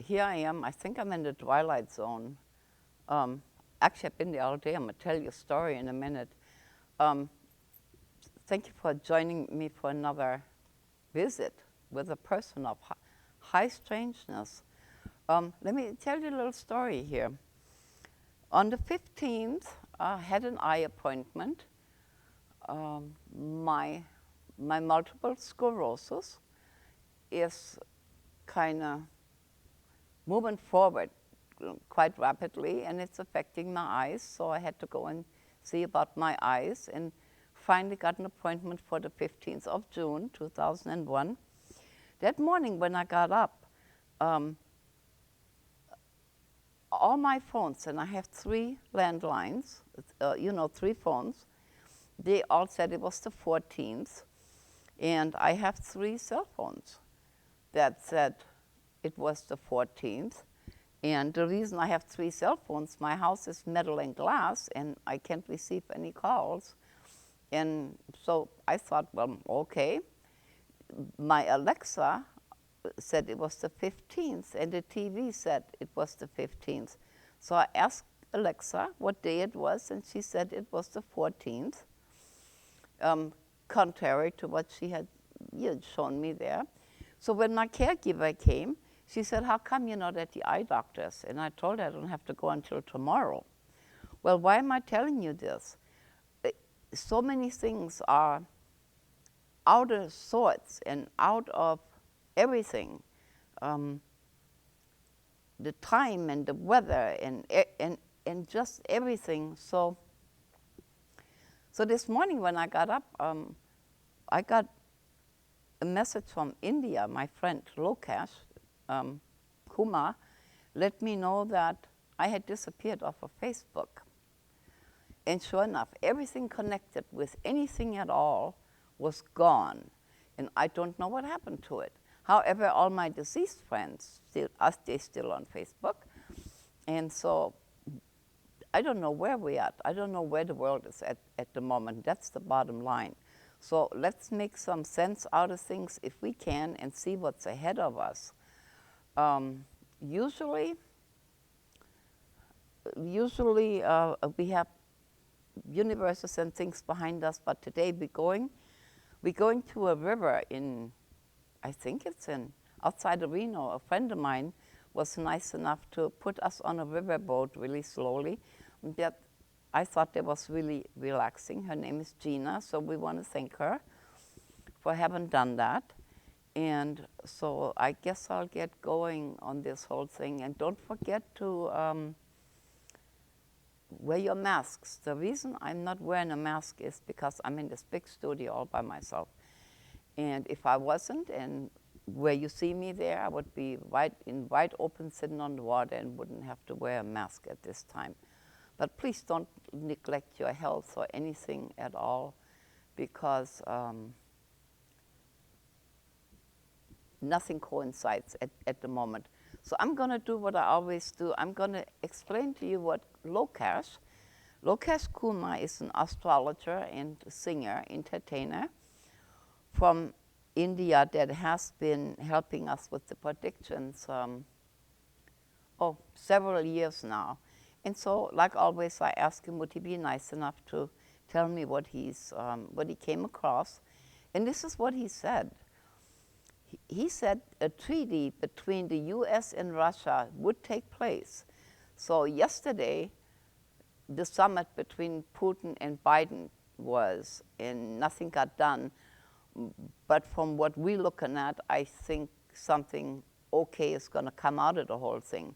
here I am. I think I'm in the twilight zone. Actually, I've been there all day. I'm going to tell you a story in a minute. Thank you for joining me for another visit with a person of high strangeness. Let me tell you a little story here. On the 15th, I had an eye appointment. My multiple sclerosis is kind of moving forward quite rapidly, and it's affecting my eyes, so I had to go and see about my eyes, and finally got an appointment for the 15th of June, 2001. That morning when I got up, all my phones, and I have 3 landlines, 3 phones, they all said it was the 14th, and I have 3 cell phones that said it was the 14th. And the reason I have 3 cell phones, my house is metal and glass, and I can't receive any calls. And so I thought, well, okay. My Alexa said it was the 15th, and the TV said it was the 15th. So I asked Alexa what day it was, and she said it was the 14th, contrary to what she had shown me there. So when my caregiver came, she said, how come you're not at the eye doctor's? And I told her I don't have to go until tomorrow. Well, why am I telling you this? So many things are out of sorts and out of everything. The time and the weather and just everything. So this morning when I got up, I got a message from India. My friend Lokesh Kumar let me know that I had disappeared off of Facebook. And sure enough, everything connected with anything at all was gone. And I don't know what happened to it. However, all my deceased friends, they're still on Facebook. And so I don't know where we're at. I don't know where the world is at the moment. That's the bottom line. So let's make some sense out of things if we can and see what's ahead of us. Usually we have universes and things behind us, but today we're going to a river in, I think it's outside of Reno. A friend of mine was nice enough to put us on a riverboat really slowly. That I thought that was really relaxing. Her name is Gina, so we want to thank her for having done that. And so I guess I'll get going on this whole thing. And don't forget to wear your masks. The reason I'm not wearing a mask is because I'm in this big studio all by myself. And if I wasn't, and where you see me there, I would be wide open sitting on the water and wouldn't have to wear a mask at this time. But please don't neglect your health or anything at all, because nothing coincides at the moment. So I'm going to do what I always do. I'm going to explain to you what Lokesh Kumar is an astrologer and singer, entertainer from India that has been helping us with the predictions several years now. And so, like always, I asked him, would he be nice enough to tell me what he came across. And this is what he said. He said a treaty between the US and Russia would take place. So yesterday, the summit between Putin and Biden was, and nothing got done. But from what we're looking at, I think something okay is going to come out of the whole thing.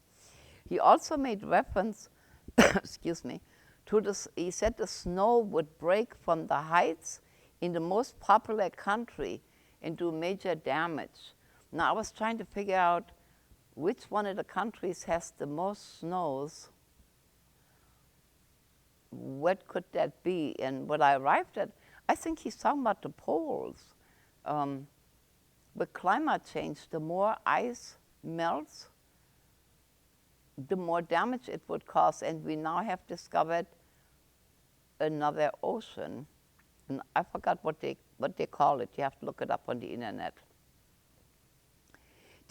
He also made reference, excuse me, to this. He said the snow would break from the heights in the most popular country and do major damage. Now, I was trying to figure out which one of the countries has the most snows. What could that be? And what I arrived at, I think he's talking about the poles. With climate change, the more ice melts, the more damage it would cause. And we now have discovered another ocean. And I forgot what they call it. You have to look it up on the internet.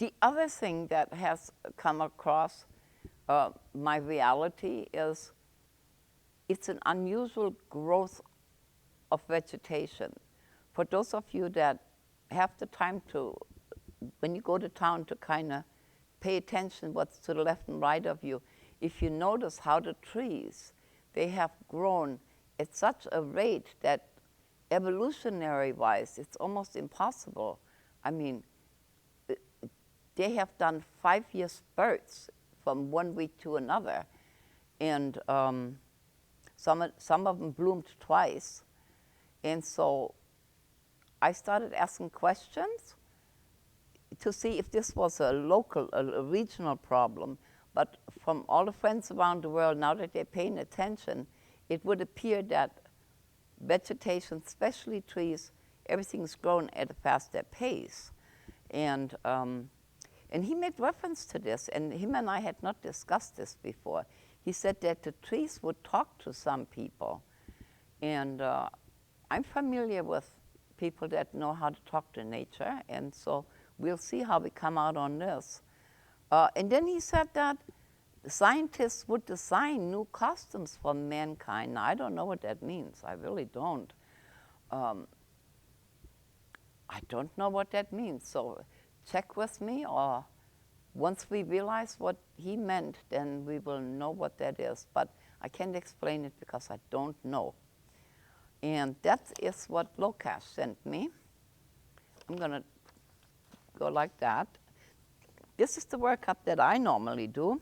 The other thing that has come across my reality is it's an unusual growth of vegetation. For those of you that have the time to, when you go to town, to kind of pay attention what's to the left and right of you, if you notice how the trees, they have grown at such a rate that evolutionary-wise, it's almost impossible. I mean, they have done 5-year spurts from one week to another, and some of them bloomed twice. And so I started asking questions to see if this was a local, a regional problem. But from all the friends around the world, now that they're paying attention, it would appear that vegetation, especially trees, everything's grown at a faster pace. And he made reference to this, and him and I had not discussed this before. He said that the trees would talk to some people. And I'm familiar with people that know how to talk to nature, and so we'll see how we come out on this. And then he said that scientists would design new costumes for mankind. Now, I don't know what that means. I really don't. I don't know what that means. So check with me, or once we realize what he meant, then we will know what that is. But I can't explain it because I don't know. And that is what Lokash sent me. I'm going to go like that. This is the workup that I normally do.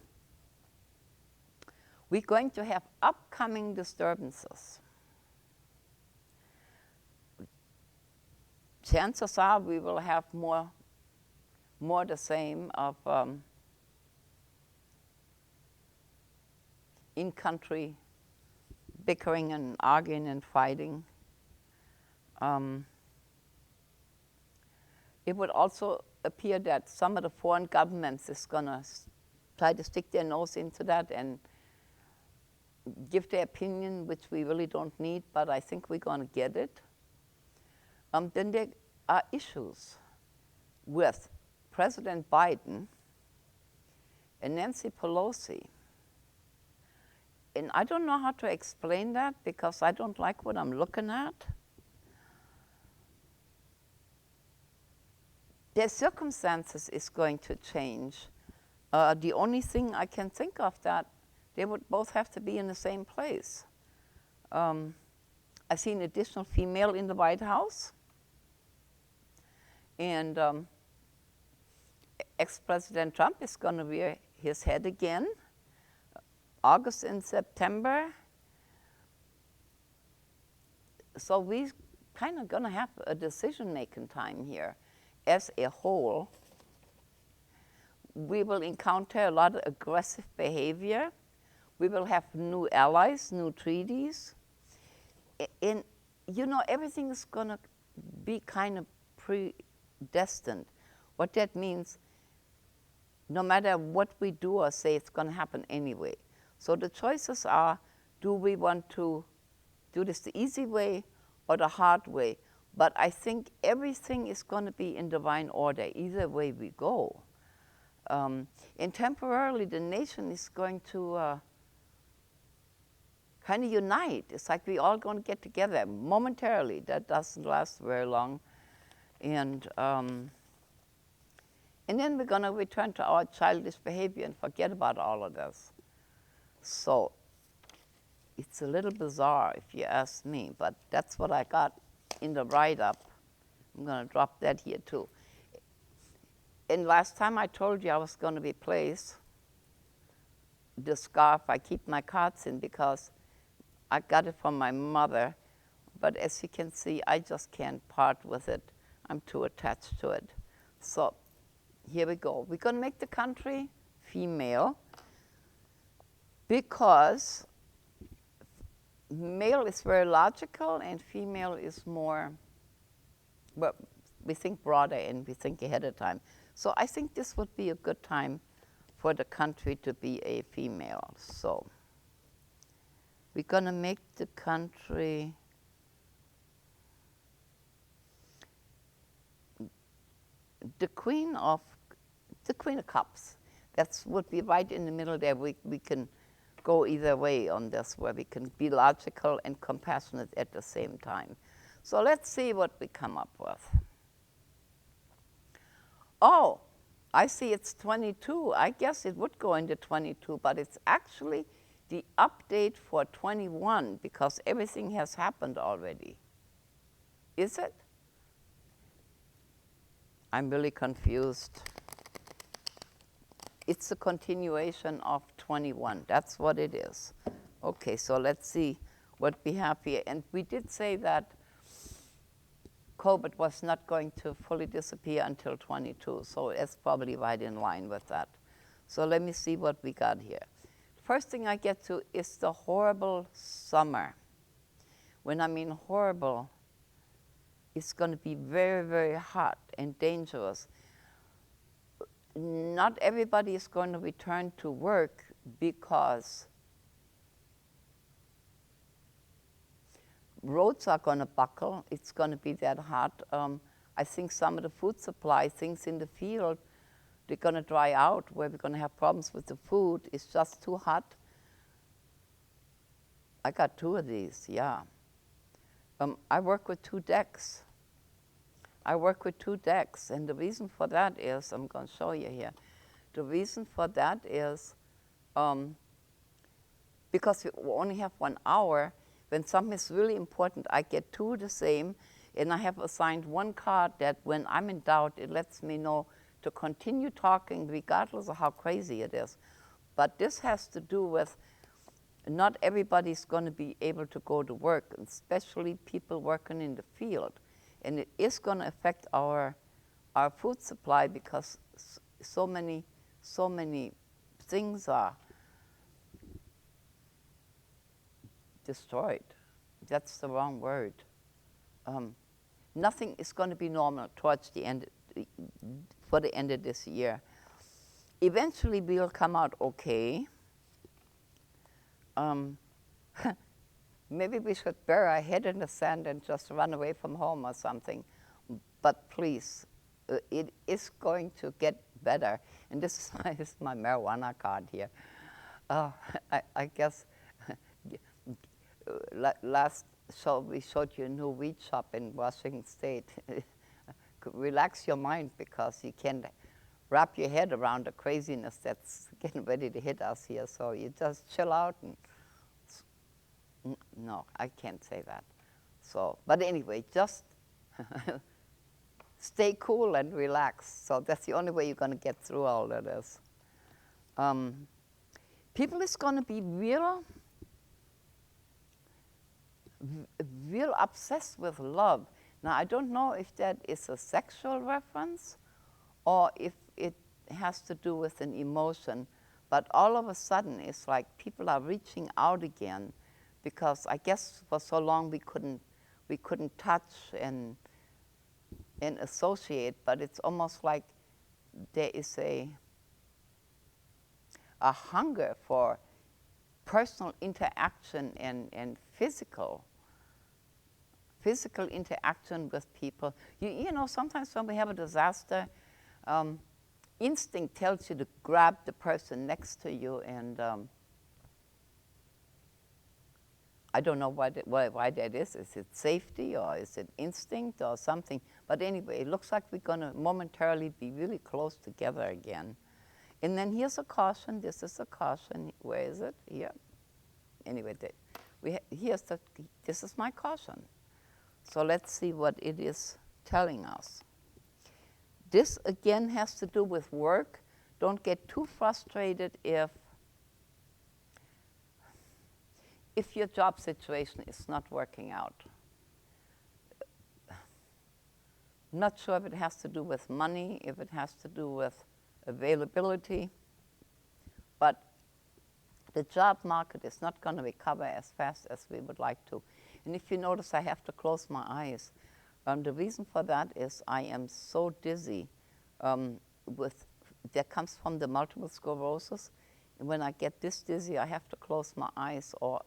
We're going to have upcoming disturbances. Chances are we will have more the same of in-country bickering and arguing and fighting. It would also appear that some of the foreign governments is going to try to stick their nose into that and give their opinion, which we really don't need, but I think we're going to get it. Then there are issues with President Biden and Nancy Pelosi. And I don't know how to explain that because I don't like what I'm looking at. Their circumstances is going to change. The only thing I can think of that they would both have to be in the same place. I see an additional female in the White House. And ex-President Trump is going to rear his head again. August and September. So we're kind of going to have a decision-making time here as a whole. We will encounter a lot of aggressive behavior. We will have new allies, new treaties. And, you know, everything is going to be kind of predestined. What that means, no matter what we do or say, it's going to happen anyway. So the choices are, do we want to do this the easy way or the hard way? But I think everything is going to be in divine order, either way we go. And temporarily, the nation is going to kind of unite. It's like we all going to get together momentarily. That doesn't last very long. And then we're going to return to our childish behavior and forget about all of this. So it's a little bizarre if you ask me, but that's what I got in the write-up. I'm going to drop that here too. And last time I told you I was going to replace the scarf I keep my cards in because I got it from my mother, but as you can see, I just can't part with it. I'm too attached to it. So here we go. We're going to make the country female because male is very logical and female is more, well, we think broader and we think ahead of time. So I think this would be a good time for the country to be a female. So we're going to make the country the Queen of the Queen of Cups. That would be right in the middle there. We can go either way on this, where we can be logical and compassionate at the same time. So let's see what we come up with. Oh, I see it's 22. I guess it would go into 22, but it's actually the update for 21 because everything has happened already. Is it? I'm really confused. It's a continuation of 21. That's what it is. Okay, so let's see what we have here. And we did say that COVID was not going to fully disappear until 22, so it's probably right in line with that. So let me see what we got here. First thing I get to is the horrible summer. When I mean horrible, it's going to be very, very hot and dangerous. Not everybody is going to return to work because roads are going to buckle. It's going to be that hot. I think some of the food supply, things in the field, they're going to dry out where we're going to have problems with the food. It's just too hot. I got 2 of these, yeah. I work with 2 decks. And the reason for that is, I'm going to show you here. The reason for that is because we only have 1 hour. When something is really important, I get 2 the same, and I have assigned 1 card that when I'm in doubt, it lets me know to continue talking regardless of how crazy it is. But this has to do with not everybody's going to be able to go to work, especially people working in the field. And it is going to affect our food supply because so many things are destroyed. That's the wrong word. Nothing is going to be normal towards the end, for the end of this year. Eventually, we'll come out okay. Maybe we should bury our head in the sand and just run away from home or something. But please, it is going to get better. And this is my marijuana card here. I guess last show we showed you a new weed shop in Washington State. Relax your mind because you can't wrap your head around the craziness that's getting ready to hit us here. So you just chill out and no, I can't say that. So, but anyway, just stay cool and relax. So that's the only way you're going to get through all of this. People is going to be real obsessed with love. Now, I don't know if that is a sexual reference or if it has to do with an emotion, but all of a sudden it's like people are reaching out again because I guess for so long we couldn't touch and associate, but it's almost like there is a hunger for personal interaction and physical interaction with people. You know, sometimes when we have a disaster, instinct tells you to grab the person next to you, and I don't know why that is. Is it safety or is it instinct or something? But anyway, it looks like we're going to momentarily be really close together again. And then here's a caution. This is a caution. Where is it? Here. Anyway, this is my caution. So let's see what it is telling us. This again has to do with work. Don't get too frustrated if your job situation is not working out. I'm not sure if it has to do with money, if it has to do with availability, but the job market is not going to recover as fast as we would like to. And if you notice, I have to close my eyes. The reason for that is I am so dizzy that comes from the multiple sclerosis. And when I get this dizzy, I have to close my eyes, or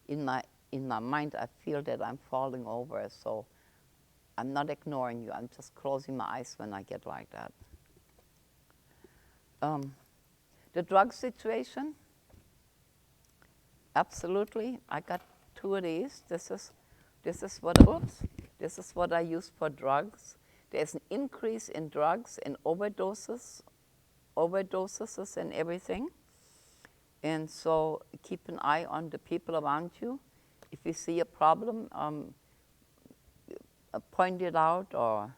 in my mind, I feel that I'm falling over. So I'm not ignoring you. I'm just closing my eyes when I get like that. The drug situation, absolutely. I got 2 of these. This is what I use for drugs. There's an increase in drugs and overdoses and everything. And so keep an eye on the people around you. If you see a problem, point it out, or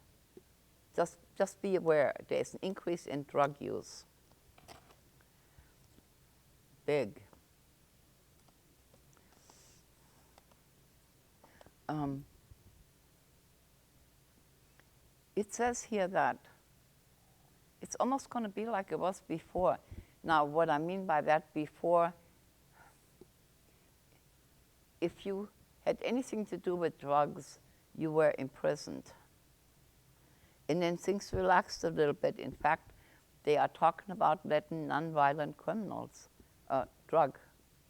just be aware there's an increase in drug use. Big. It says here that it's almost going to be like it was before. Now, what I mean by that, before, if you had anything to do with drugs, you were imprisoned. And then things relaxed a little bit. In fact, they are talking about letting nonviolent criminals, drug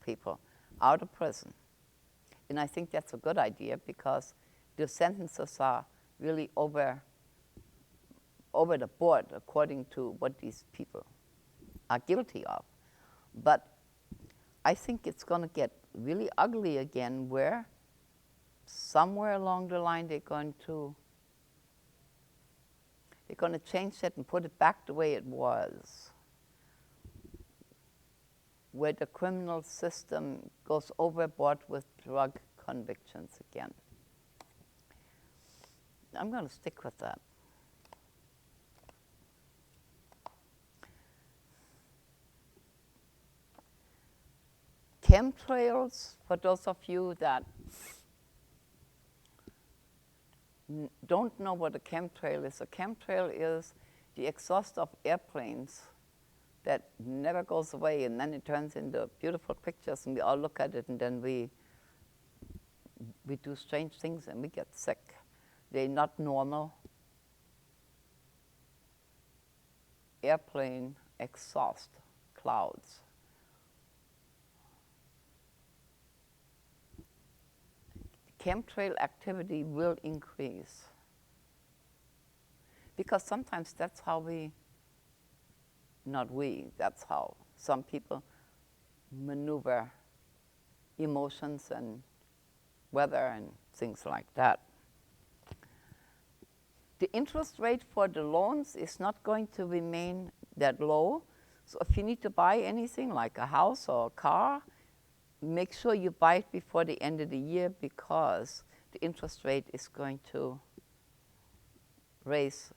people, out of prison. And I think that's a good idea, because the sentences are really over the board according to what these people are guilty of. But I think it's going to get really ugly again, where somewhere along the line they're going to change that and put it back the way it was, where the criminal system goes overboard with drug convictions again. I'm going to stick with that. Chemtrails, for those of you that don't know what a chemtrail is the exhaust of airplanes that never goes away, and then it turns into beautiful pictures, and we all look at it, and then we do strange things and we get sick. They're not normal airplane exhaust clouds. Chemtrail activity will increase, because sometimes that's how that's how some people maneuver emotions and weather and things like that. The interest rate for the loans is not going to remain that low. So if you need to buy anything like a house or a car, make sure you buy it before the end of the year, because the interest rate is going to raise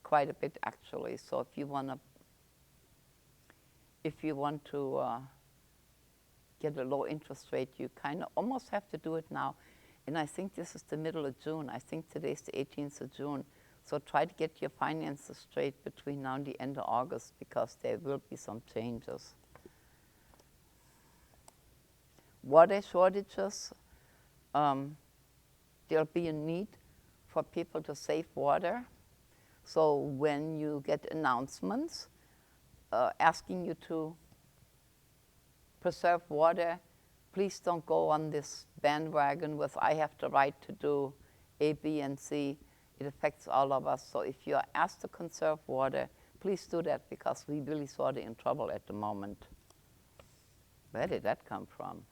quite a bit, actually. So if you want to get a low interest rate, you kind of almost have to do it now. And I think this is the middle of June. I think today's the 18th of June. So try to get your finances straight between now and the end of August, because there will be some changes. Water shortages, there'll be a need for people to save water. So when you get announcements asking you to preserve water, please don't go on this bandwagon with, I have the right to do A, B, and C. It affects all of us. So if you're asked to conserve water, please do that, because we really sort of in trouble at the moment. Where did that come from?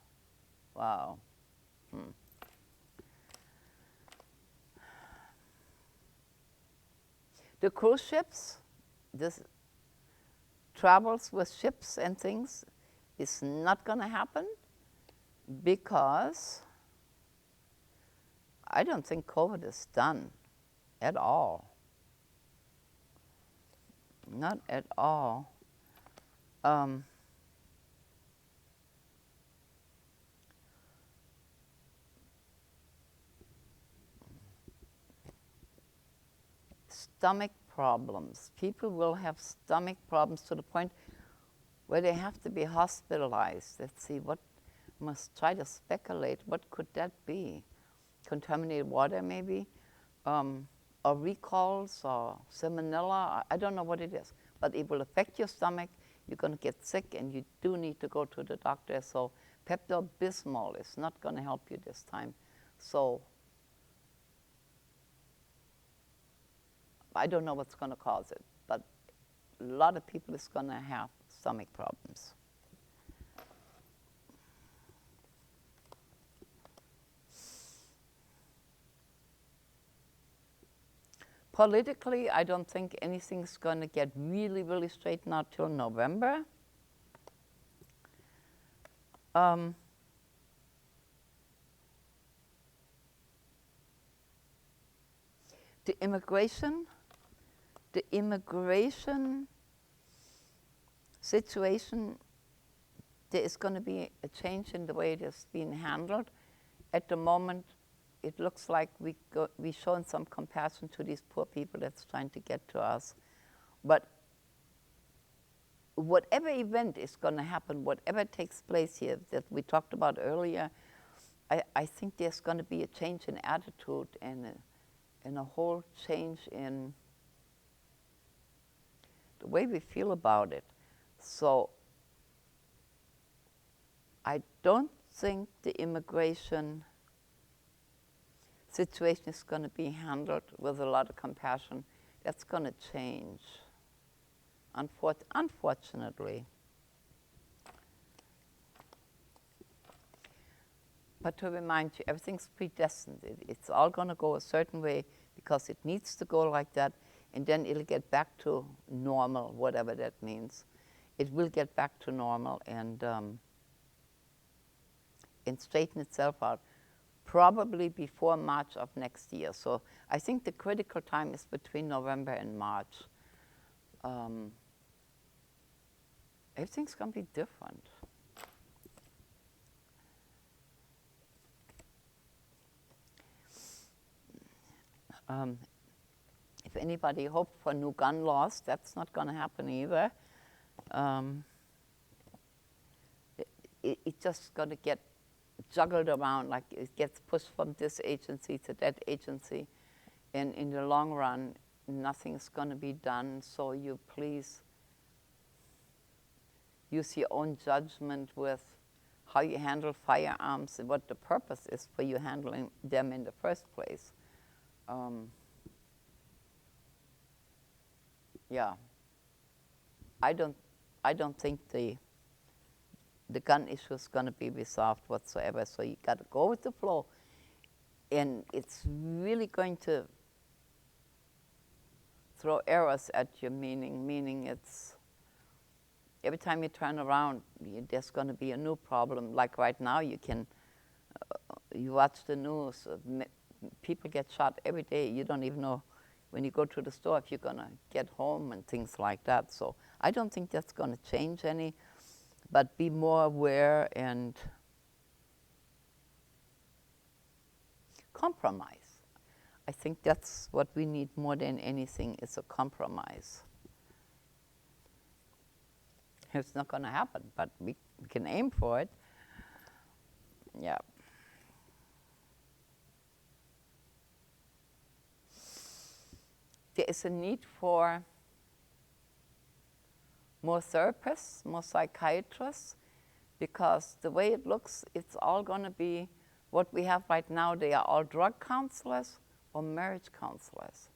Wow. The cruise ships, this travels with ships and things, is not going to happen, because I don't think COVID is done at all. Not at all. Stomach problems. People will have stomach problems to the point where they have to be hospitalized. Let's see, must try to speculate. What could that be? Contaminated water, maybe? Or recalls, or salmonella? I don't know what it is. But it will affect your stomach. You're going to get sick, and you do need to go to the doctor. So Pepto-Bismol is not going to help you this time. So I don't know what's going to cause it, but lot of people is going to have stomach problems. Politically, I don't think anything's going to get really, really straightened out till November. The immigration situation, there is going to be a change in the way it is being handled. At the moment, it looks like we've shown some compassion to these poor people that's trying to get to us. But whatever event is going to happen, whatever takes place here that we talked about earlier, I think there's going to be a change in attitude and a whole change in the way we feel about it. So I don't think the immigration situation is going to be handled with a lot of compassion. That's going to change, unfortunately. But to remind you, everything's predestined. It's all going to go a certain way because it needs to go like that, and then it'll get back to normal, whatever that means. It will get back to normal and straighten itself out, probably before March of next year. So I think the critical time is between November and March. Everything's going to be different. If anybody hoped for new gun laws, that's not going to happen either. It's just going to get juggled around, like it gets pushed from this agency to that agency, and in the long run, nothing's going to be done. So you please use your own judgment with how you handle firearms and what the purpose is for you handling them in the first place. Yeah, I don't think the gun issue is going to be resolved whatsoever. So you got to go with the flow, and it's really going to throw arrows at your meaning. Meaning, it's every time you turn around, there's going to be a new problem. Like right now, you watch the news. People get shot every day. You don't even know when you go to the store if you're going to get home and things like that. So I don't think that's going to change any, but be more aware and compromise. I think that's what we need more than anything, is a compromise. It's not going to happen, but we can aim for it. Yeah. There is a need for more therapists, more psychiatrists, because the way it looks, it's all going to be what we have right now. They are all drug counselors or marriage counselors.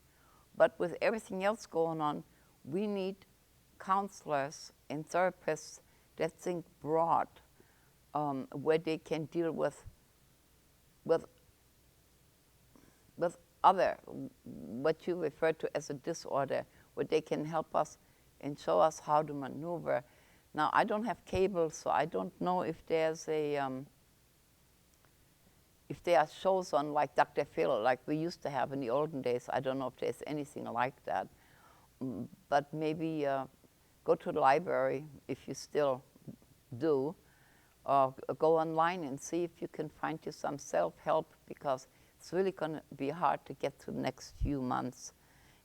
But with everything else going on, we need counselors and therapists that think broad, where they can deal with other, what you refer to as a disorder, where they can help us and show us how to maneuver. Now, I don't have cable, so I don't know if there's if there are shows on like Dr. Phil, like we used to have in the olden days. I don't know if there's anything like that. But maybe go to the library, if you still do, or go online and see if you can find you some self-help, because it's really going to be hard to get through the next few months.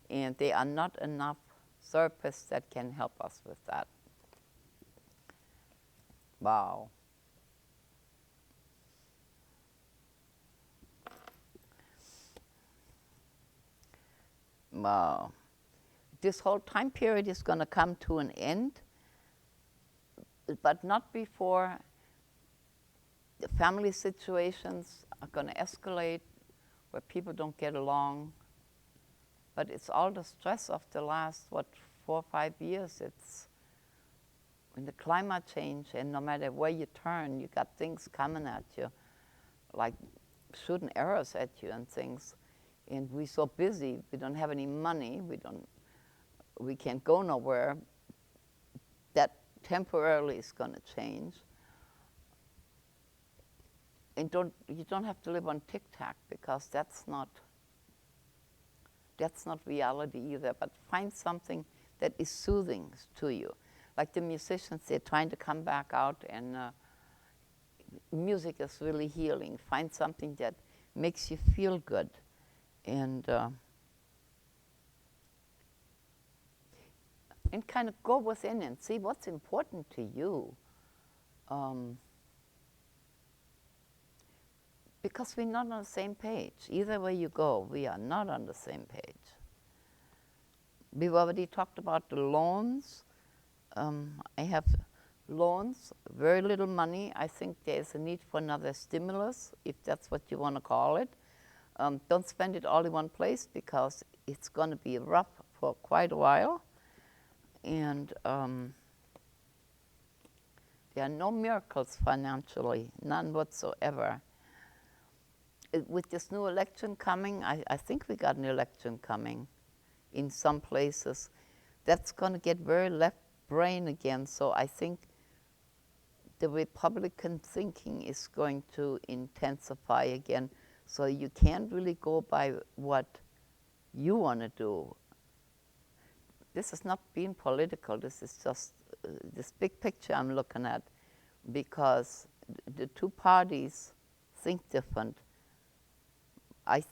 And there are not enough therapists that can help us with that. Wow. Wow. This whole time period is going to come to an end, but not before the family situations are going to escalate, where people don't get along. But it's all the stress of the last, 4 4 or 5 years, it's in the climate change, and no matter where you turn, you got things coming at you, like shooting arrows at you and things. And we're so busy, we don't have any money, we can't go nowhere. That temporarily is going to change. And you don't have to live on tic-tac, because that's not reality either. But find something that is soothing to you. Like the musicians, they're trying to come back out, and music is really healing. Find something that makes you feel good. And kind of go within and see what's important to you. Because we're not on the same page. Either way you go, we are not on the same page. We've already talked about the loans. I have loans, very little money. I think there's a need for another stimulus, if that's what you want to call it. Don't spend it all in one place, because it's going to be rough for quite a while. And there are no miracles financially, none whatsoever. With this new election coming, I think we got an election coming in some places. That's going to get very left brain again. So I think the Republican thinking is going to intensify again. So you can't really go by what you want to do. This is not being political. This is just this big picture I'm looking at, because the two parties think different. I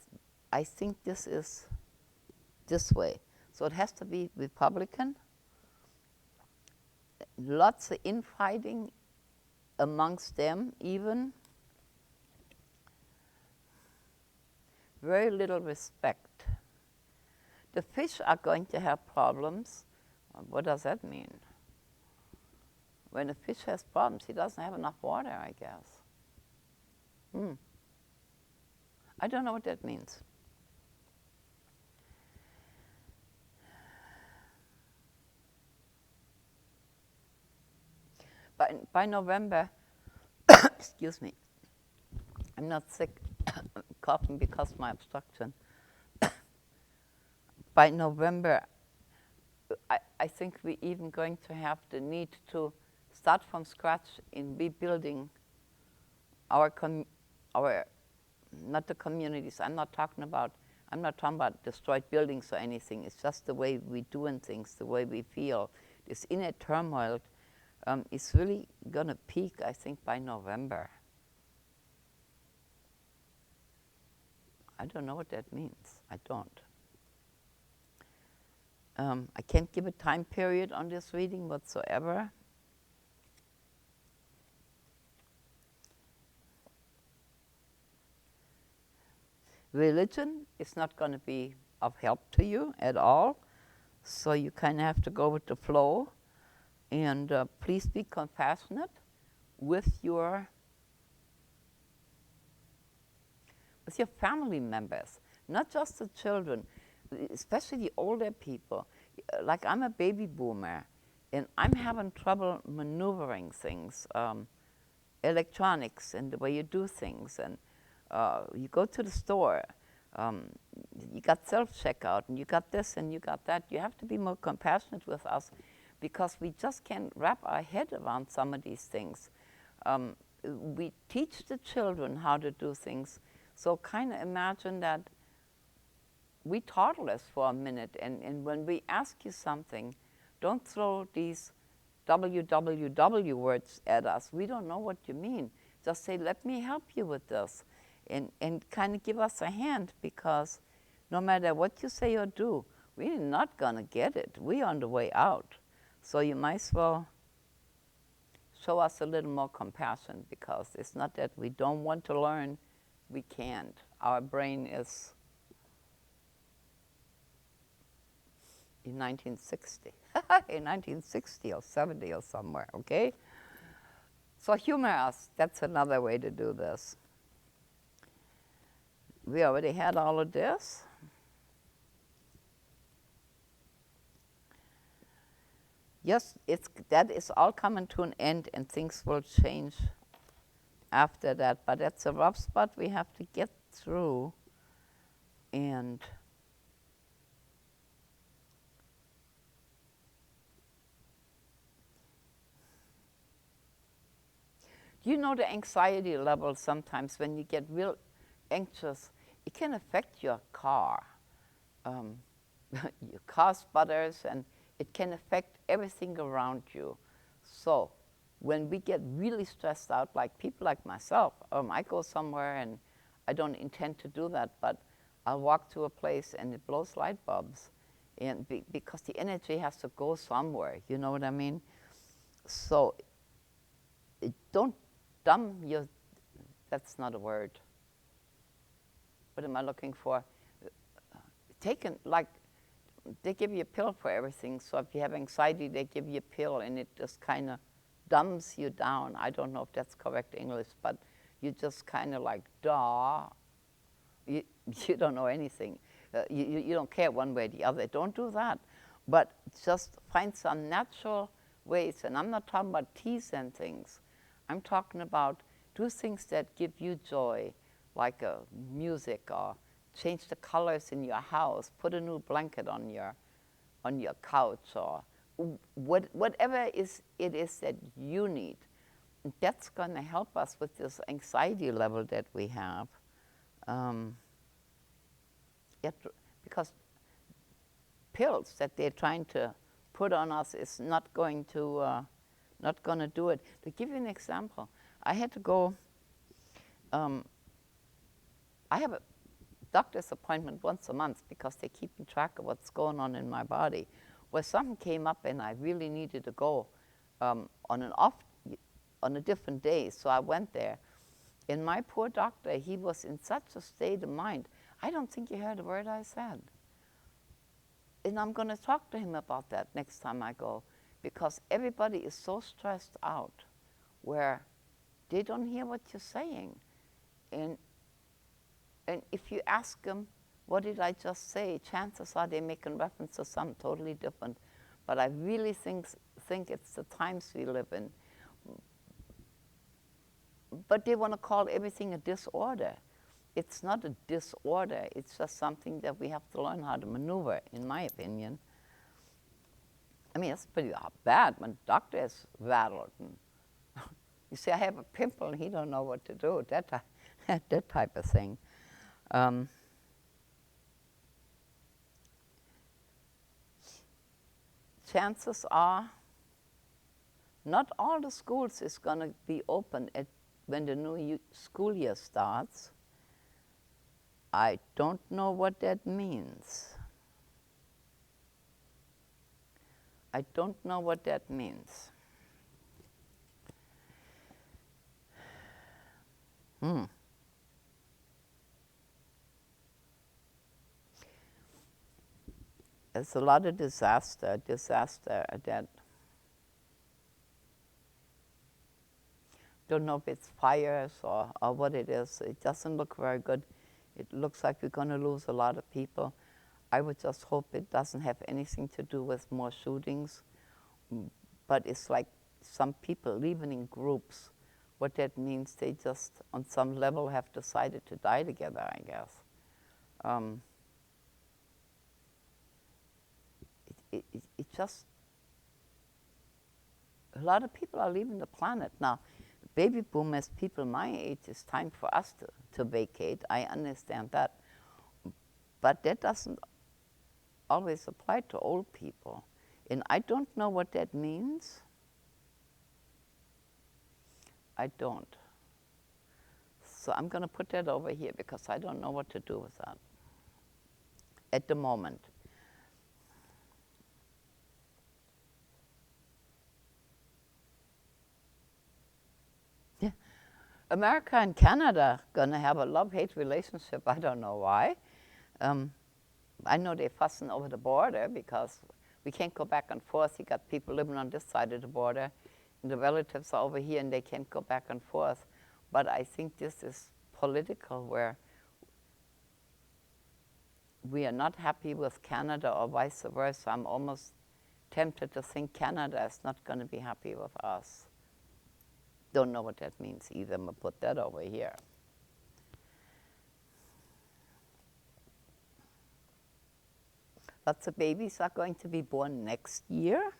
think this is this way. So it has to be Republican. Lots of infighting amongst them even. Very little respect. The fish are going to have problems. What does that mean? When a fish has problems, he doesn't have enough water, I guess. I don't know what that means. By November, excuse me, I'm not sick, I'm coughing because of my obstruction. By November, I think we're even going to have the need to start from scratch in rebuilding our not the communities. I'm not talking about destroyed buildings or anything. It's just the way we're doing things, the way we feel. This inner turmoil is really going to peak, I think, by November. I don't know what that means. I don't. I can't give a time period on this reading whatsoever. Religion is not going to be of help to you at all, so you kind of have to go with the flow. And please be compassionate with your family members, not just the children, especially the older people. Like, I'm a baby boomer, and I'm having trouble maneuvering things, electronics and the way you do things. And you go to the store, you got self-checkout, and you got this and you got that. You have to be more compassionate with us, because we just can't wrap our head around some of these things. We teach the children how to do things, so kind of imagine that we toddlers for a minute, and when we ask you something, don't throw these www words at us. We don't know what you mean. Just say, let me help you with this, and kind of give us a hand, because no matter what you say or do, we're not going to get it. We're on the way out. So you might as well show us a little more compassion, because it's not that we don't want to learn. We can't. Our brain is in 1960, in 1960 or 70 or somewhere, okay? So humor us. That's another way to do this. We already had all of this. yes, that is all coming to an end, and things will change after that. But that's a rough spot we have to get through. And you know, the anxiety level sometimes when you get real anxious, it can affect your car. Your car sputters, and it can affect everything around you. So when we get really stressed out, like people like myself, I go somewhere and I don't intend to do that, but I'll walk to a place and it blows light bulbs, and because the energy has to go somewhere, you know what I mean? So don't dumb your, that's not a word. What am I looking for? Like, they give you a pill for everything. So if you have anxiety, they give you a pill, and it just kind of dumbs you down. I don't know if that's correct English, but you just kind of like, duh. You don't know anything. You don't care one way or the other. Don't do that. But just find some natural ways. And I'm not talking about teas and things. I'm talking about do things that give you joy, like music, or change the colors in your house, put a new blanket on your couch, or whatever it is that you need. That's going to help us with this anxiety level that we have. Because pills that they're trying to put on us is not going to do it. To give you an example, I had to go. I have a doctor's appointment once a month because they're keeping track of what's going on in my body. Well, something came up and I really needed to go on a different day, so I went there. And my poor doctor, he was in such a state of mind. I don't think he heard a word I said. And I'm going to talk to him about that next time I go, because everybody is so stressed out where they don't hear what you're saying. And if you ask them, what did I just say, chances are they're making reference to something totally different. But I really think it's the times we live in. But they want to call everything a disorder. It's not a disorder. It's just something that we have to learn how to maneuver, in my opinion. I mean, it's pretty bad when the doctor is rattled. You say, I have a pimple, and he don't know what to do, that type of thing. Chances are not all the schools is going to be open when the new school year starts. I don't know what that means. I don't know what that means. There's a lot of disaster that don't know if it's fires or what it is. It doesn't look very good. It looks like we're going to lose a lot of people. I would just hope it doesn't have anything to do with more shootings. But it's like some people living in groups. What that means, they just, on some level, have decided to die together, I guess. It just, a lot of people are leaving the planet. Now, baby boomers, people my age, it's time for us to vacate. I understand that. But that doesn't always apply to old people. And I don't know what that means. I don't. So I'm going to put that over here because I don't know what to do with that at the moment. Yeah. America and Canada going to have a love-hate relationship. I don't know why. I know they're fussing over the border because we can't go back and forth. You got people living on this side of the border, and the relatives are over here, and they can't go back and forth. But I think this is political, where we are not happy with Canada or vice versa. I'm almost tempted to think Canada is not going to be happy with us. Don't know what that means either. I'm going to put that over here. Lots of babies are going to be born next year.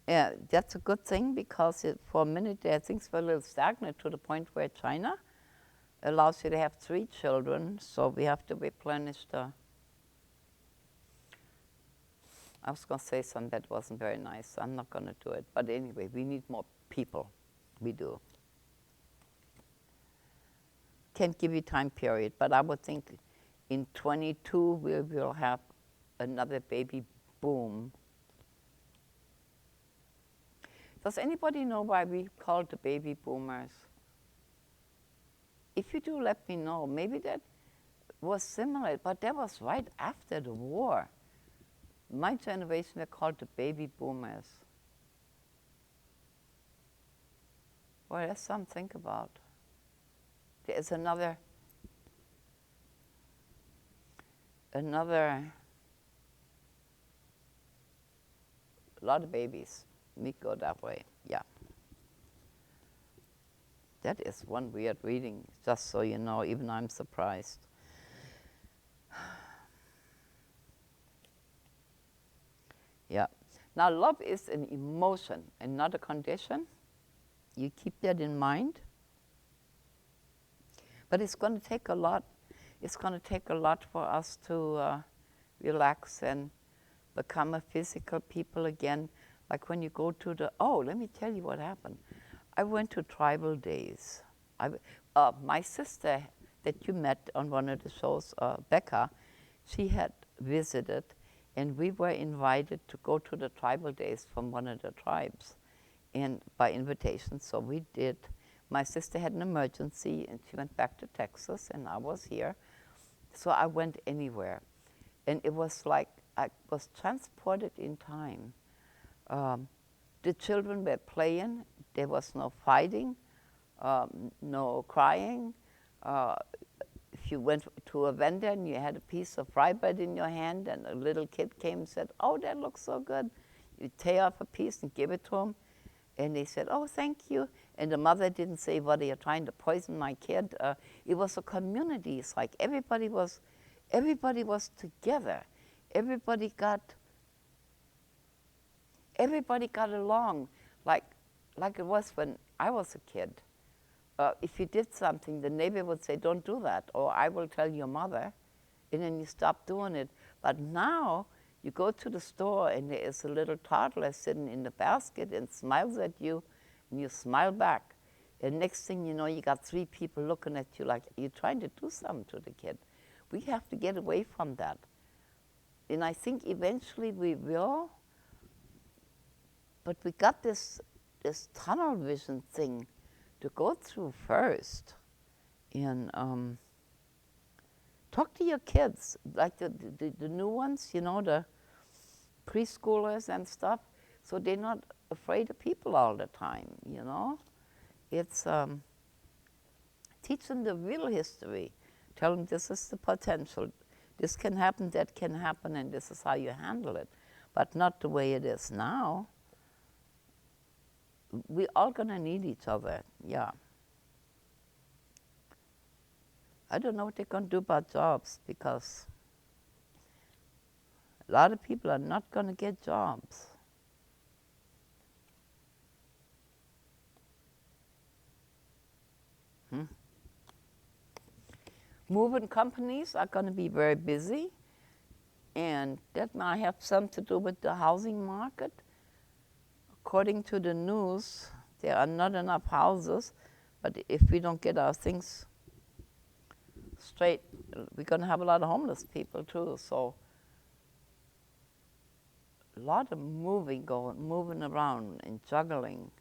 Yeah, that's a good thing because for a minute there things were a little stagnant to the point where China allows you to have 3 children, so we have to replenish the... I was going to say something that wasn't very nice. I'm not going to do it. But anyway, we need more people. We do. Can't give you time period, but I would think in 22 we will have another baby boom. Does anybody know why we call the baby boomers? If you do, let me know. Maybe that was similar, but that was right after the war. My generation were called the baby boomers. Well, that's something to think about. There's another a lot of babies. We go that way, yeah. That is one weird reading, just so you know, even I'm surprised. Yeah. Now, love is an emotion and not a condition. You keep that in mind. But it's going to take a lot. It's going to take a lot for us to relax and become a physical people again. Like when you go to the, oh, let me tell you what happened. I went to tribal days. My sister that you met on one of the shows, Becca, she had visited, and we were invited to go to the tribal days from one of the tribes, and by invitation, so we did. My sister had an emergency, and she went back to Texas, and I was here, so I went anywhere. And it was like I was transported in time. The children were playing. There was no fighting, no crying. If you went to a vendor and you had a piece of fry bread in your hand and a little kid came and said, oh, that looks so good, you tear off a piece and give it to them. And they said, oh, thank you. And the mother didn't say, what, are you trying to poison my kid? It was a community. It's like everybody was together. Everybody got along like it was when I was a kid. If you did something, the neighbor would say, don't do that, or I will tell your mother, and then you stop doing it. But now, you go to the store, and there is a little toddler sitting in the basket and smiles at you, and you smile back. And next thing you know, you got 3 people looking at you like you're trying to do something to the kid. We have to get away from that. And I think eventually we will, but we got this tunnel vision thing to go through first. And talk to your kids, like the new ones, you know, the preschoolers and stuff, so they're not afraid of people all the time, you know. It's teach them the real history. Tell them this is the potential. This can happen, that can happen, and this is how you handle it. But not the way it is now. We're all going to need each other, yeah. I don't know what they're going to do about jobs, because a lot of people are not going to get jobs. Moving companies are going to be very busy, and that might have something to do with the housing market. According to the news, there are not enough houses, but if we don't get our things straight, we're going to have a lot of homeless people too. So a lot of moving around and juggling.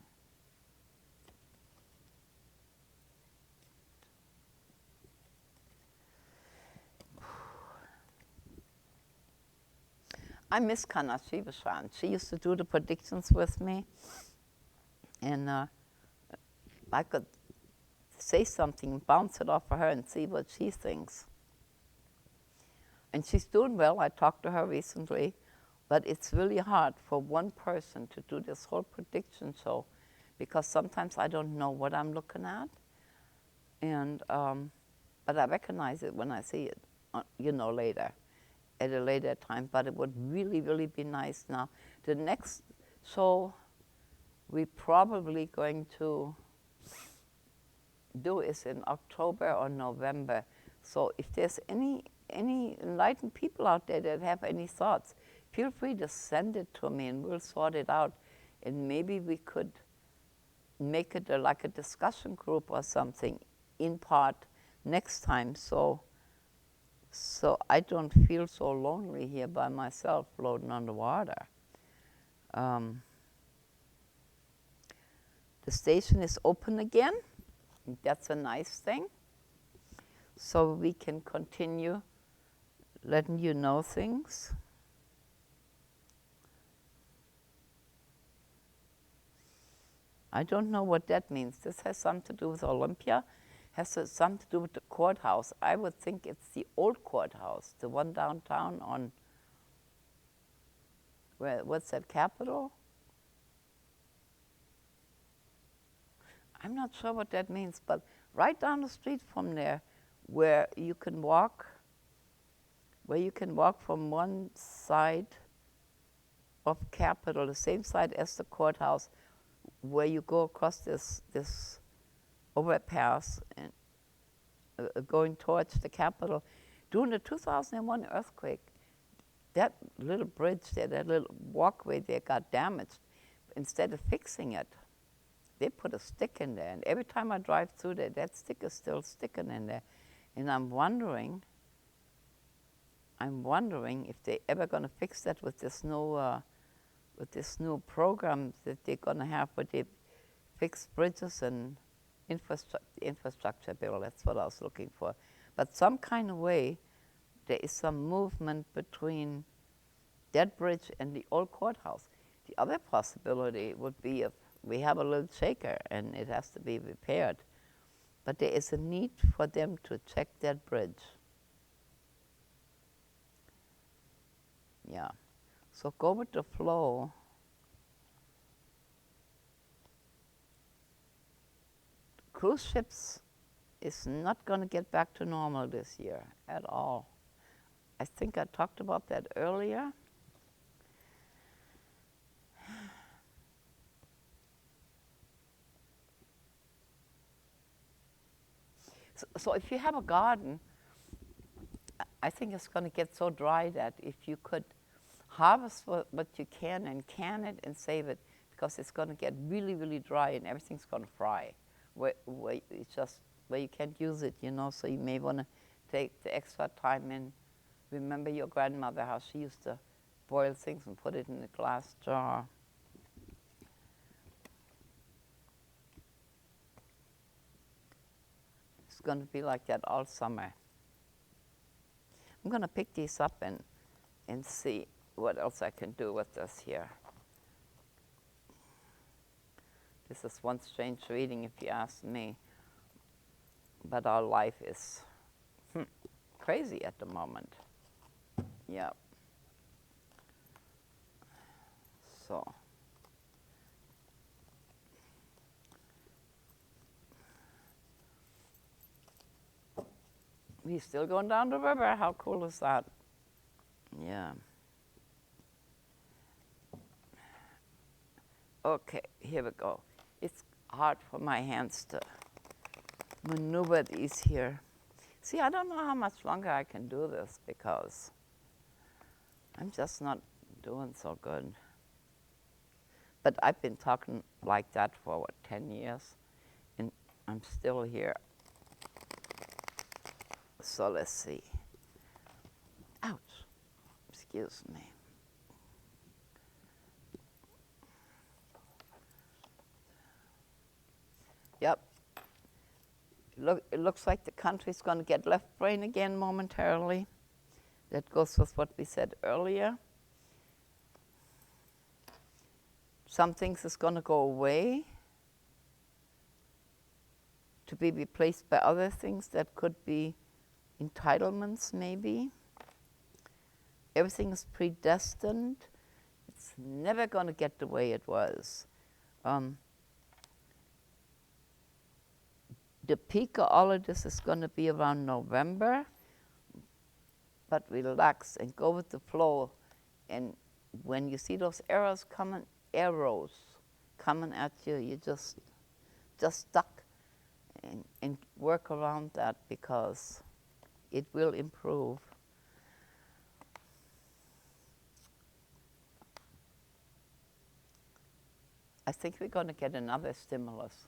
I miss Kana Shivashan. She used to do the predictions with me, and I could say something, bounce it off of her, and see what she thinks. And she's doing well. I talked to her recently But it's really hard for one person to do this whole prediction show, because sometimes I don't know what I'm looking at, and but I recognize it when I see it, later, at a later time. But it would really, really be nice now. The next show we're probably going to do is in October or November. So if there's any enlightened people out there that have any thoughts, feel free to send it to me and we'll sort it out. And maybe we could make it like a discussion group or something in part next time, so I don't feel so lonely here by myself floating on the water. The station is open again. That's a nice thing. So we can continue letting you know things. I don't know what that means. This has something to do with Olympia, has something to do with the courthouse. I would think it's the old courthouse, the one downtown on, what's that, Capitol? I'm not sure what that means, but right down the street from there, where you can walk from one side of Capitol, the same side as the courthouse, where you go across this overpass and going towards the Capitol. During the 2001 earthquake, that little bridge there, that little walkway there got damaged. Instead of fixing it, they put a stick in there, and every time I drive through there, that stick is still sticking in there. And I'm wondering if they're ever going to fix that with this new program that they're going to have, where they fix bridges and infrastructure bill. That's what I was looking for. But some kind of way, there is some movement between that bridge and the old courthouse. The other possibility would be if we have a little shaker and it has to be repaired. But there is a need for them to check that bridge. Yeah. So go with the flow. Cruise ships is not going to get back to normal this year at all. I think I talked about that earlier. So if you have a garden, I think it's going to get so dry that if you could harvest what you can and can it and save it, because it's going to get really, really dry and everything's going to fry, where you can't use it, so you may want to take the extra time and remember your grandmother, how she used to boil things and put it in a glass jar. It's going to be like that all summer. I'm going to pick these up and see what else I can do with this here. This is one strange reading, if you ask me. But our life is crazy at the moment. Yeah. So. We're still going down the river. How cool is that? Yeah. Okay, here we go. It's hard for my hands to maneuver these here. See, I don't know how much longer I can do this because I'm just not doing so good. But I've been talking like that for, 10 years? And I'm still here. So let's see. Ouch. Excuse me. Yep. It looks like the country's going to get left brain again momentarily. That goes with what we said earlier. Some things is going to go away to be replaced by other things that could be entitlements, maybe. Everything is predestined. It's never going to get the way it was. The peak of all of this is going to be around November, but relax and go with the flow. And when you see those arrows coming at you, you just stuck and work around that, because it will improve. I think we're going to get another stimulus.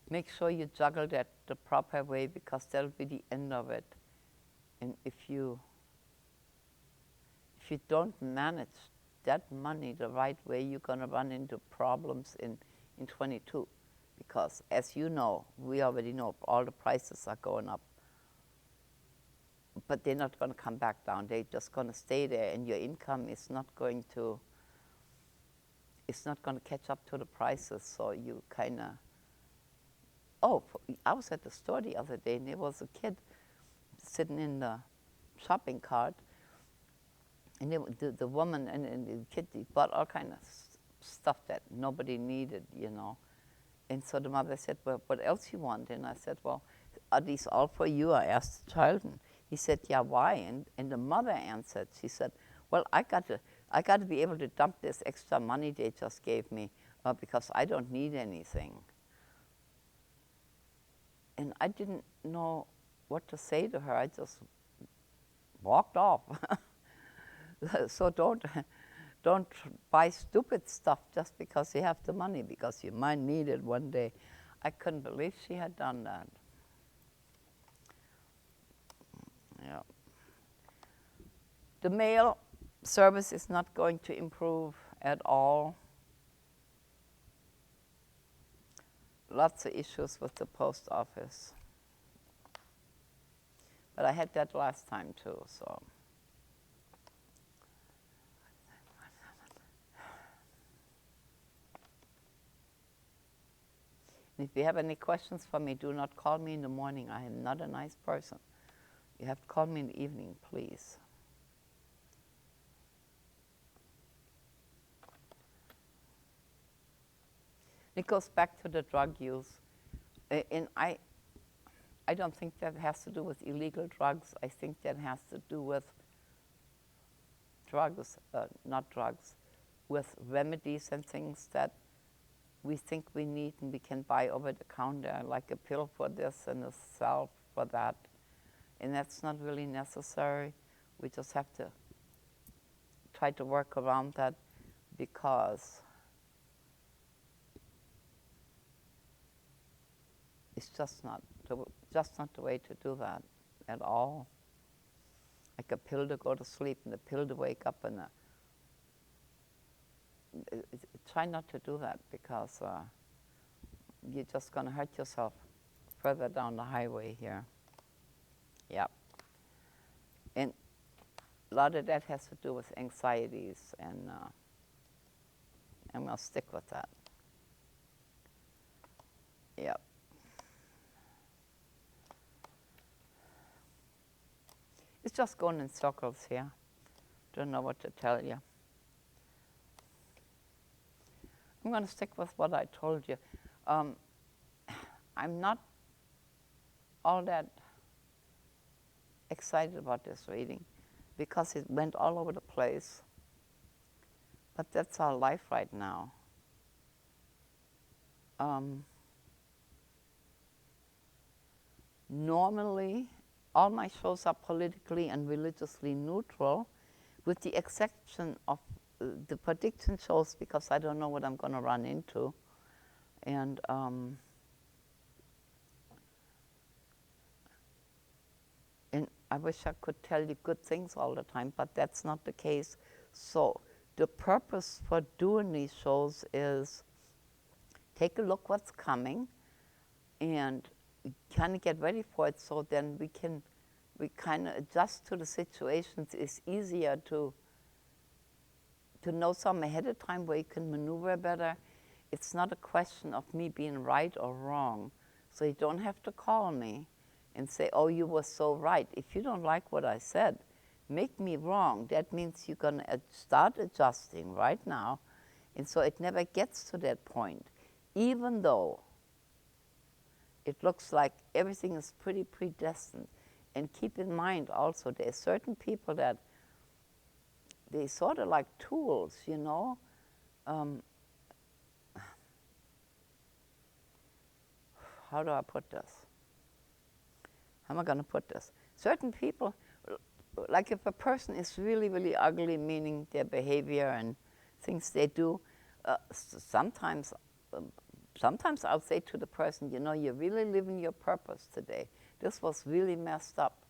Make sure you juggle that the proper way, because that'll be the end of it. And if you don't manage that money the right way, you're going to run into problems in 22. Because as you know, we already know, all the prices are going up. But they're not going to come back down. They're just going to stay there, and your income is not going to catch up to the prices. So you kind of, I was at the store the other day, and there was a kid sitting in the shopping cart, and the woman and the kid, they bought all kind of stuff that nobody needed, you know. And so the mother said, well, what else you want? And I said, well, are these all for you? I asked the child, and he said, yeah, why? And the mother answered, she said, well, I got to be able to dump this extra money they just gave me, because I don't need anything. And I didn't know what to say to her. I just walked off. So don't buy stupid stuff just because you have the money, because you might need it one day. I couldn't believe she had done that. Yeah. The mail service is not going to improve at all. Lots of issues with the post office. But I had that last time too, so. If you have any questions for me, do not call me in the morning. I am not a nice person. You have to call me in the evening, please. It goes back to the drug use. And I don't think that has to do with illegal drugs. I think that has to do with drugs, not drugs, with remedies and things that we think we need and we can buy over the counter, like a pill for this and a salve for that. And that's not really necessary. We just have to try to work around that, because it's just not the way to do that at all. Like a pill to go to sleep and a pill to wake up, and try not to do that, because you're just going to hurt yourself further down the highway here. Yeah. And a lot of that has to do with anxieties, and I'm going to stick with that. Yeah. It's just going in circles here. Don't know what to tell you. I'm going to stick with what I told you. I'm not all that excited about this reading, because it went all over the place. But that's our life right now. Normally, all my shows are politically and religiously neutral, with the exception of the prediction shows, because I don't know what I'm going to run into. And I wish I could tell you good things all the time, but that's not the case. So the purpose for doing these shows is take a look what's coming and kind of get ready for it, so then we kind of adjust to the situations. It's easier to know some ahead of time where you can maneuver better. It's not a question of me being right or wrong. So you don't have to call me and say, oh, you were so right. If you don't like what I said, make me wrong, that means you're going to start adjusting right now. And so it never gets to that point, even though it looks like everything is pretty predestined. And keep in mind also, there's certain people that they sort of like tools, you know. How do I put this? How am I going to put this? Certain people, like if a person is really, really ugly, meaning their behavior and things they do, sometimes I'll say to the person, you know, you're really living your purpose today. This was really messed up.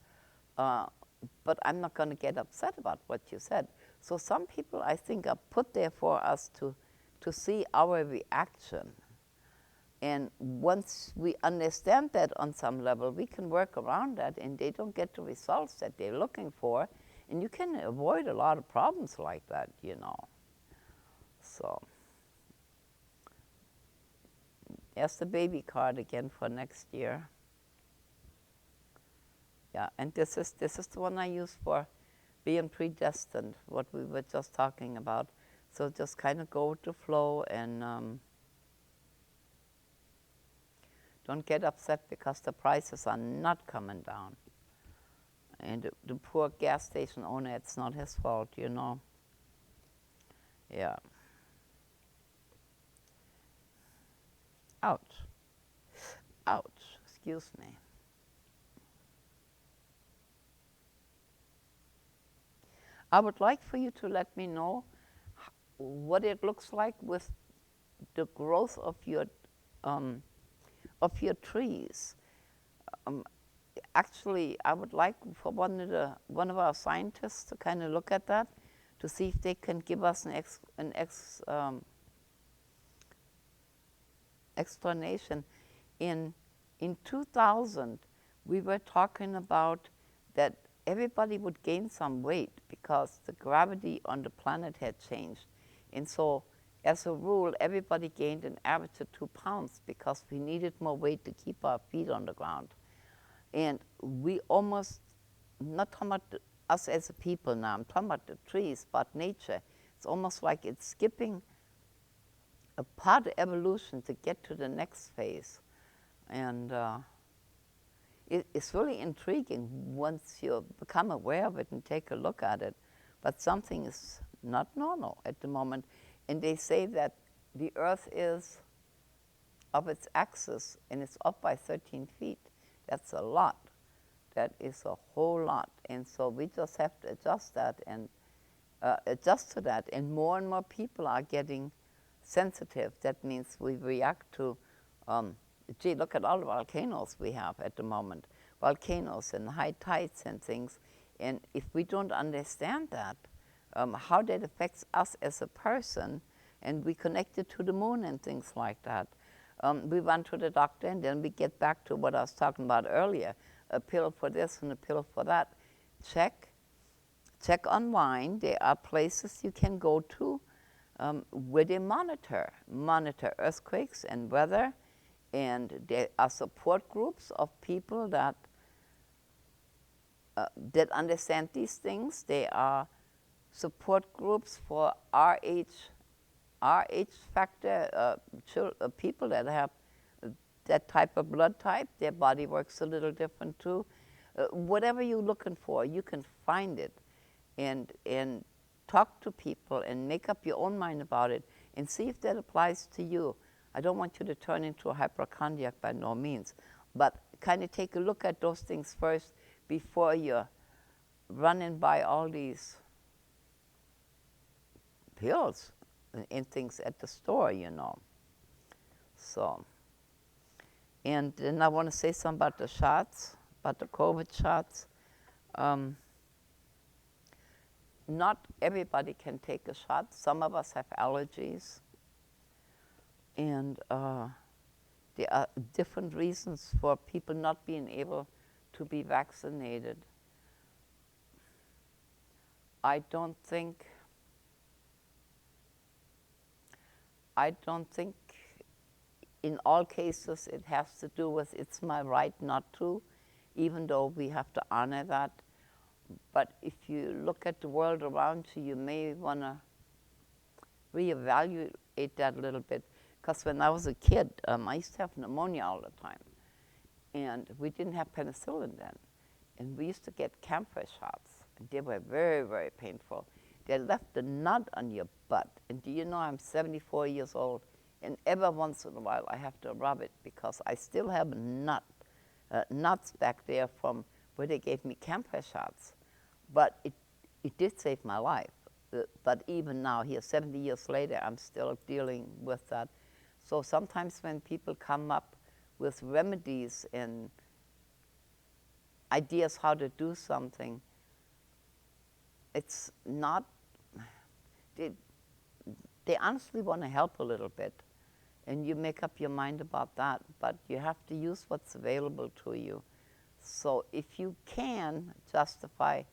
But I'm not going to get upset about what you said. So some people, I think, are put there for us to see our reaction. And once we understand that on some level, we can work around that, and they don't get the results that they're looking for. And you can avoid a lot of problems like that, you know. So here's the baby card again for next year. Yeah, and this is the one I use for being predestined, what we were just talking about. So just kind of go with the flow and don't get upset because the prices are not coming down. And the poor gas station owner, it's not his fault, you know. Yeah. Ouch. Ouch. Excuse me. I would like for you to let me know what it looks like with the growth of your trees. Actually, I would like for one of our scientists to kind of look at that to see if they can give us an explanation. In 2000, we were talking about that everybody would gain some weight because the gravity on the planet had changed. And so, as a rule, everybody gained an average of 2 pounds because we needed more weight to keep our feet on the ground. And we almost, not talking about us as a people now, I'm talking about the trees, but nature. It's almost like it's skipping a part of evolution to get to the next phase. And it's really intriguing once you become aware of it and take a look at it. But something is not normal at the moment. And they say that the Earth is of its axis and it's up by 13 feet. That's a lot. That is a whole lot. And so we just have to adjust that and adjust to that. And more people are getting sensitive. That means we react to, gee, look at all the volcanoes we have at the moment. Volcanoes and high tides and things. And if we don't understand that, how that affects us as a person, and we connect it to the moon and things like that. We went to the doctor, and then we get back to what I was talking about earlier, a pill for this and a pill for that. Check online. There are places you can go to where they monitor earthquakes and weather, and there are support groups of people that understand these things. They are support groups for RH factor, people that have that type of blood type. Their body works a little different too. Whatever you're looking for, you can find it, and talk to people and make up your own mind about it and see if that applies to you. I don't want you to turn into a hypochondriac by no means, but kind of take a look at those things first before you're running by all these pills and things at the store, you know. So, and then I want to say something about the shots, about the COVID shots. Not everybody can take a shot. Some of us have allergies, and there are different reasons for people not being able to be vaccinated. I don't think in all cases it has to do with it's my right not to, even though we have to honor that. But if you look at the world around you, you may want to reevaluate that a little bit. Because when I was a kid, I used to have pneumonia all the time. And we didn't have penicillin then. And we used to get camphor shots. And they were very, very painful. They left a nut on your butt. And do you know I'm 74 years old, and every once in a while I have to rub it because I still have nuts back there from where they gave me camphor shots. But it did save my life. But even now, here 70 years later, I'm still dealing with that. So sometimes when people come up with remedies and ideas how to do something, it's not, they honestly want to help a little bit, and you make up your mind about that, but you have to use what's available to you. So if you can justify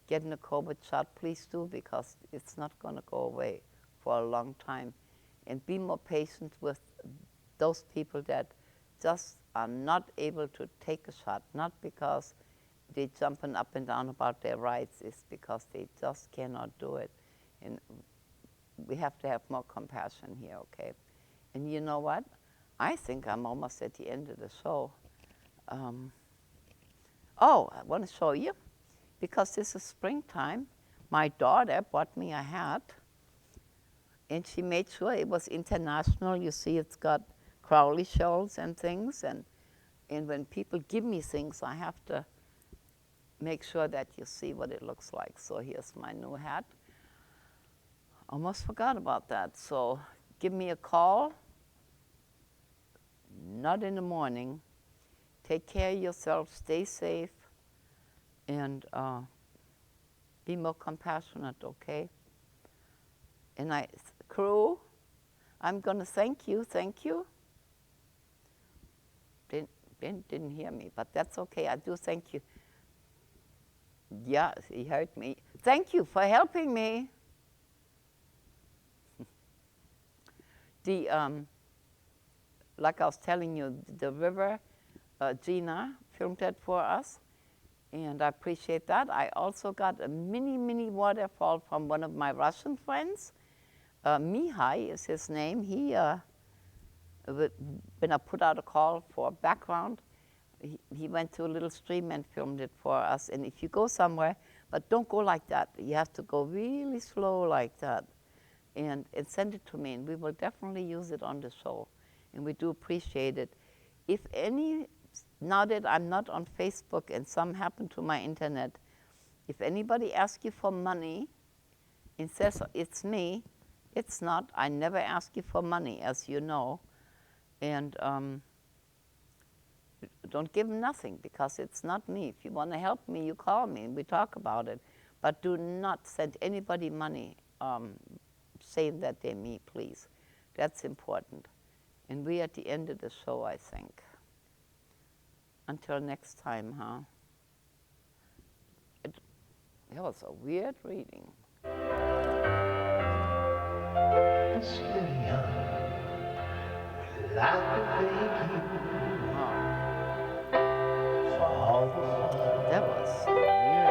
getting a COVID shot, please do, because it's not going to go away for a long time. And be more patient with those people that just are not able to take a shot, not because they're jumping up and down about their rights, it's because they just cannot do it. And we have to have more compassion here, okay? And you know what? I think I'm almost at the end of the show. Oh, I want to show you, because this is springtime. My daughter bought me a hat, and she made sure it was international. You see, it's got Crowley shells and things, and when people give me things, I have to make sure that you see what it looks like. So here's my new hat. Almost forgot about that. So give me a call. Not in the morning. Take care of yourself. Stay safe. And be more compassionate, okay? And crew, I'm going to thank you. Thank you. Didn't hear me, but that's okay. I do thank you. Yeah, he heard me. Thank you for helping me. Like I was telling you, the river, Gina filmed that for us, and I appreciate that. I also got a mini waterfall from one of my Russian friends. Mihai is his name. He, when I put out a call for background, he went to a little stream and filmed it for us. And if you go somewhere, but don't go like that. You have to go really slow like that. And send it to me, and we will definitely use it on the show. And we do appreciate it. If any, now that I'm not on Facebook and some happen to my internet, if anybody asks you for money and says it's me, it's not. I never ask you for money, as you know. And don't give them nothing, because it's not me. If you want to help me, you call me and we talk about it. But do not send anybody money saying that they're me, please. That's important. And we're at the end of the show, I think. Until next time, huh? That was a weird reading. That was weird.